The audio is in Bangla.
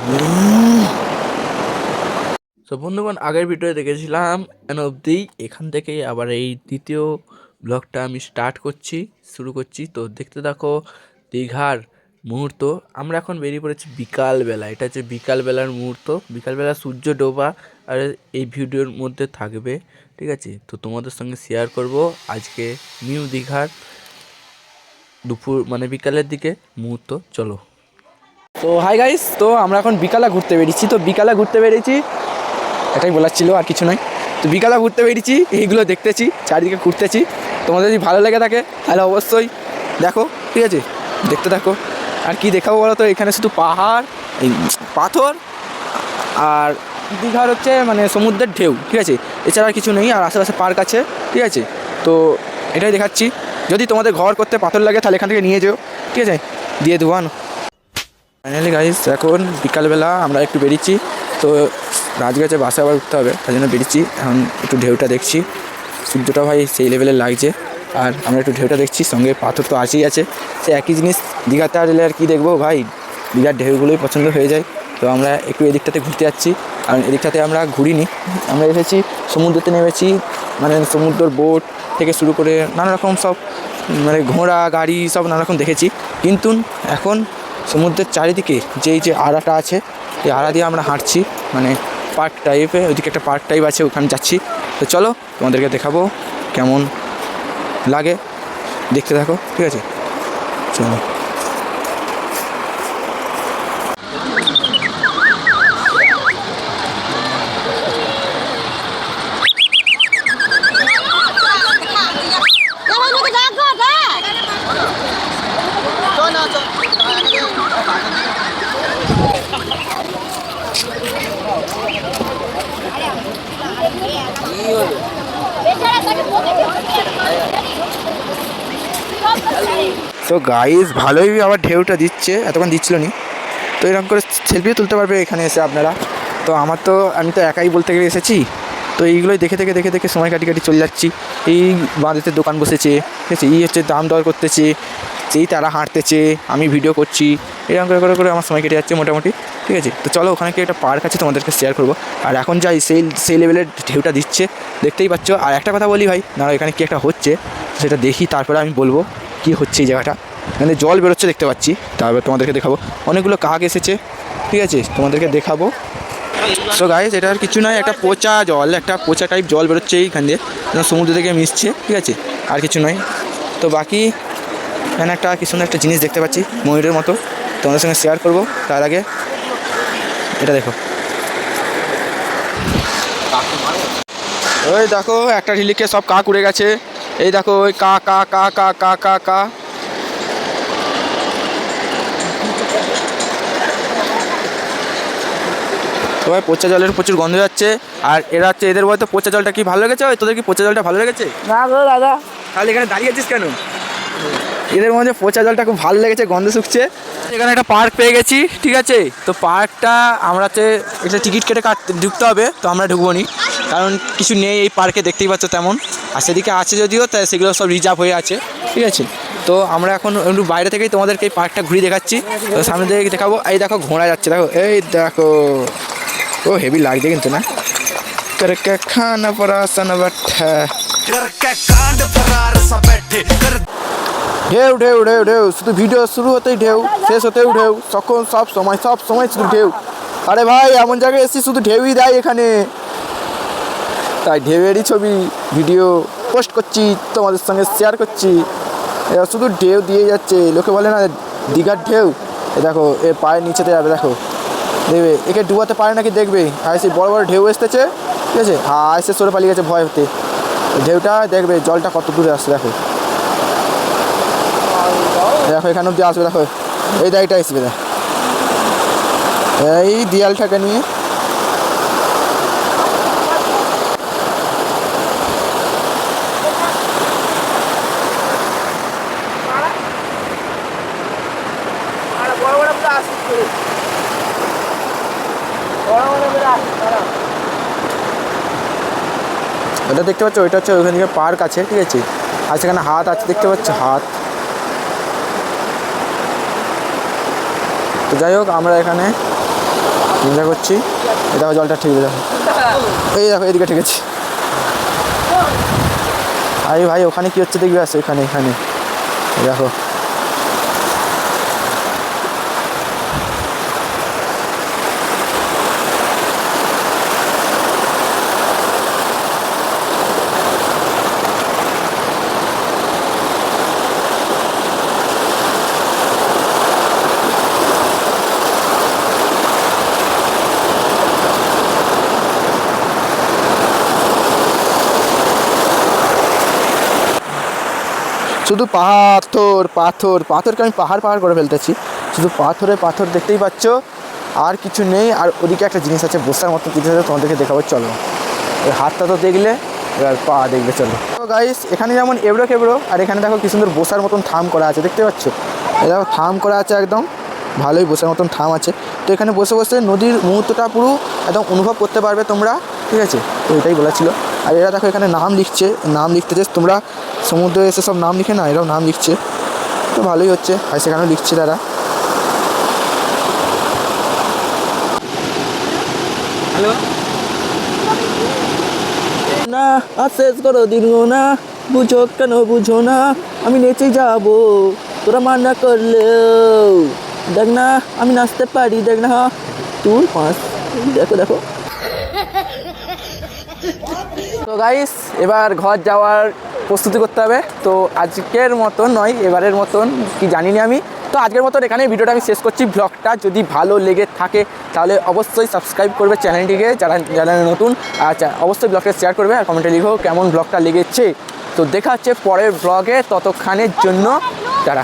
তো বন্ধুগণ, আগের ভিডিও দেখেছিলাম এন অবধি। এখান থেকে আবার এই দ্বিতীয় ব্লগটা আমি শুরু করছি। তো দেখতে থাকো দীঘার মুহূর্ত। আমরা এখন বেরিয়ে পড়েছি বিকালবেলা। এটা হচ্ছে বিকালবেলার মুহূর্ত, বিকালবেলা সূর্য ডোবা আর এই ভিডিওর মধ্যে থাকবে, ঠিক আছে? তো তোমাদের সঙ্গে শেয়ার করব আজকে নিউ দীঘার দুপুর মানে বিকালের দিকে মুহূর্ত। চলো। তো হাই গাইস, তো আমরা এখন বিকালে ঘুরতে বেরিয়েছি। এটাই বলার ছিল, আর কিছু নয়। তো বিকালে ঘুরতে বেরিয়েছি, এইগুলো দেখতেছি, চারিদিকে ঘুরতেছি। তোমাদের যদি ভালো লেগে থাকে তাহলে অবশ্যই দেখো, ঠিক আছে? দেখতে থাকো। আর কি দেখাবো বলো তো, এখানে শুধু পাহাড়, এই পাথর, আর দীঘার হচ্ছে মানে সমুদ্রের ঢেউ, ঠিক আছে? এছাড়া আর কিছু নেই। আর আশেপাশে পার্ক আছে, ঠিক আছে? তো এটাই দেখাচ্ছি। যদি তোমাদের ঘর করতে পাথর লাগে তাহলে এখান থেকে নিয়ে যেও, ঠিক আছে? দিয়ে দেবো। ফাইনালি গাইস, এখন বিকালবেলা আমরা একটু বেরিয়েছি। তো রাজগাছে বাসে আবার উঠতে হবে, তাই জন্য বেরিয়েছি। এখন একটু ঢেউটা দেখছি, সূর্যটা ভাই সেই লেভেলের লাগছে। আর আমরা একটু ঢেউটা দেখছি, সঙ্গে পাথর তো আছেই আছে। সে একই জিনিস, দীঘাতে আর এলে আর কী দেখবো ভাই, দীঘার ঢেউগুলোই পছন্দ হয়ে যায়। তো আমরা একটু এদিকটাতে ঘুরতে যাচ্ছি। কারণ এদিকটাতে আমরা ঘুরিনি, আমরা এসেছি সমুদ্রতে নেমেছি। মানে সমুদ্রের বোট থেকে শুরু করে নানা রকম সব, মানে ঘোড়া গাড়ি সব নানা রকম দেখেছি। কিন্তু এখন সমুদ্রের চারিদিকে যে আড়াটা আছে, এই আড়া দিয়ে আমরা হাঁটছি, মানে পার্ক টাইপে। ওইদিকে একটা পার্ক টাইপ আছে, ওখানে যাচ্ছি। তো চলো তোমাদেরকে দেখাবো কেমন লাগে, দেখতে থাকো, ঠিক আছে? চলো। তো গাইস, ভালোই আবার ঢেউটা দিচ্ছে, এতক্ষণ দিচ্ছিল নি। তো এরকম করে সেলফিও তুলতে পারবে এখানে এসে আপনারা। তো আমি তো একাই বলতে গেলে এসেছি। তো এইগুলোই দেখে দেখে সময় কাটি চলে যাচ্ছি। এই বাঁধেতে দোকান বসেছে, ঠিক আছে? হচ্ছে দাম দর করতেছে, সেই তারা হাঁটতেছে, আমি ভিডিও করছি। এরকম করে আমার সময় কেটে যাচ্ছে মোটামুটি, ঠিক আছে? তো চলো, ওখানে কি একটা পার্ক আছে, তোমাদেরকে শেয়ার করবো। আর এখন যাই, সেই লেভেলের ঢেউটা দিচ্ছে, দেখতেই পাচ্ছ। আর একটা কথা বলি ভাই, না এখানে কি একটা হচ্ছে সেটা দেখি, তারপরে আমি বলবো কি হচ্ছে এই জায়গাটা। মানে জল বেরোচ্ছে দেখতে পাচ্ছি, তারপর তোমাদেরকে দেখাবো। অনেকগুলো কাক এসেছে, ঠিক আছে? তোমাদেরকে দেখাবো। সো গাইস, এটা আর কিছু নয়, একটা পচা টাইপ জল বেরোচ্ছে এইখান দিয়ে, সমুদ্র থেকে মিশছে, ঠিক আছে? আর কিছু নয়। তো বাকি এখানে একটা কি সুন্দর একটা জিনিস দেখতে পাচ্ছি, ময়ূরের মতো, তোমাদের সঙ্গে শেয়ার করবো। তার আগে এটা দেখো, ওই দেখো একটা ঝিলিকে সব কাক উড়ে গেছে। এই দেখো, ওই কা কা কা কা কা কা কা। সবাই পচা জলের প্রচুর গন্ধ যাচ্ছে। আর এরা হচ্ছে, এদের বলতে পচা জলটা কি ভালো লেগেছে? তোদের কি পচা জলটা ভালো লেগেছে? না গো দাদা। তাহলে এখানে দাঁড়িয়ে আছিস কেন? এদের মধ্যে পচা জলটা খুব ভালো লেগেছে, গন্ধ শুকছে। এখানে একটা পার্ক পেয়ে গেছি, ঠিক আছে? তো পার্কটা আমরা একটা টিকিট কেটে ঢুকতে হবে। তো আমরা ঢুকবো নি, কারণ কিছু নেই এই পার্কে, দেখতেই পাচ্ছ তেমন। আর সেদিকে আছে যদিও, তাই সেগুলো সব রিজার্ভ হয়ে আছে, ঠিক আছে? তো আমরা এখন একটু বাইরে থেকেই তোমাদেরকে এই পার্কটা ঘুরিয়ে দেখাচ্ছি। তো সামনে দিকে দেখাবো। এই দেখো ঘোড়া যাচ্ছে, দেখো, এই দেখো। ও হেভি লাগছে কিন্তু, না? খানা পড়া বাঠা। ঢেউ ঢেউ ঢেউ ঢেউ, শুধু ভিডিও শুরু হতেই ঢেউ, শেষ হতেও ঢেউ, সব সময় শুধু ঢেউ। আরে ভাই, এমন জায়গায় এসেছি শুধু ঢেউই দেয় এখানে, তাই ঢেউয়েরই ছবি ভিডিও পোস্ট করছি, তোমাদের সঙ্গে শেয়ার করছি। এরা শুধু ঢেউ দিয়ে যাচ্ছে। লোকে বলে না দীঘার ঢেউ, এ দেখো, এর পায়ের নিচেতে যাবে, দেখো, দেবে। একে ডুবাতে পারে নাকি দেখবে। আর সেই বড় বড় ঢেউ এসতেছে, ঠিক আছে? এসে সরে পালিয়ে গেছে ভয় হতে। ঢেউটা দেখবে, জলটা কত দূরে আসছে, দেখো দেখো, এখানে অব্দি আসবে, দেখো। এই দায়টা আসবে, দেখ, এই দেয়ালটাকে নিয়ে। এটা দেখতে পাচ্ছ, ওইটা হচ্ছে ওইখান থেকে পার্ক আছে, ঠিক আছে? আর সেখানে হাত আছে, দেখতে পাচ্ছ, হাত। তো যাই হোক, আমরা এখানে চিন্তা করছি। এই দেখো জলটা ঠিক দেখো, এই দেখো এদিকে ঠিক আছে। আরে ভাই ওখানে কি হচ্ছে দেখবি, আসো এখানে এখানে দেখো। শুধু পাথর পাথর পাথরকে আমি পাহাড় পাহাড় করে ফেলতেছি, শুধু পাথরে পাথর দেখতেই পাচ্ছ, আর কিছু নেই। আর ওদিকে একটা জিনিস আছে বসার মতো কিছু আছে, তোমাদেরকে দেখাবো চলো। ওই হাতটা তো দেখলে, এবার পা দেখবে চলো। তো গাইস এখানে যেমন এবড়ো খেবড়ো, আর এখানে দেখো কি সুন্দর বসার মতন থাম করা আছে, দেখতে পাচ্ছ? এই দেখো থাম করা আছে একদম ভালোই বসার মতন থাম আছে। তো এখানে বসে বসে নদীর মুহূর্তটা পুরো একদম অনুভব করতে পারবে তোমরা, ঠিক আছে? তো এটাই বলা ছিল। আর এরা দেখো এখানে নাম লিখছে, নাম লিখতেছে, তোমরা সমুদ্রে এসে সব নাম লিখে না, এরাও নাম লিখছে, তো ভালোই হচ্ছে। আর সেখানেও লিখছে তারা। হ্যালো না, আর শেষ করো দিন না, বুঝো কেন বুঝো না, আমি নেচে যাবো তোরা মানা করলেও। দেখ না আমি নাচতে পারি, দেখ না তুই পাঁচ, দেখো দেখো। তো গাইস এবার ঘর যাওয়ার প্রস্তুতি করতে হবে। তো আজকের মতন নয়, এবারের মতন কি জানি না আমি। তো আজকের মতন এখানে ভিডিওটা আমি শেষ করছি। ব্লগটা যদি ভালো লেগে থাকে তাহলে অবশ্যই সাবস্ক্রাইব করবে চ্যানেলটিকে, যারা যারা নতুন। আচ্ছা অবশ্যই ব্লগটা শেয়ার করবে আর কমেন্টে লিখো কেমন ব্লগটা লেগেছে। তো দেখা হচ্ছে পরের ব্লগে, ততক্ষণের জন্য টাটা।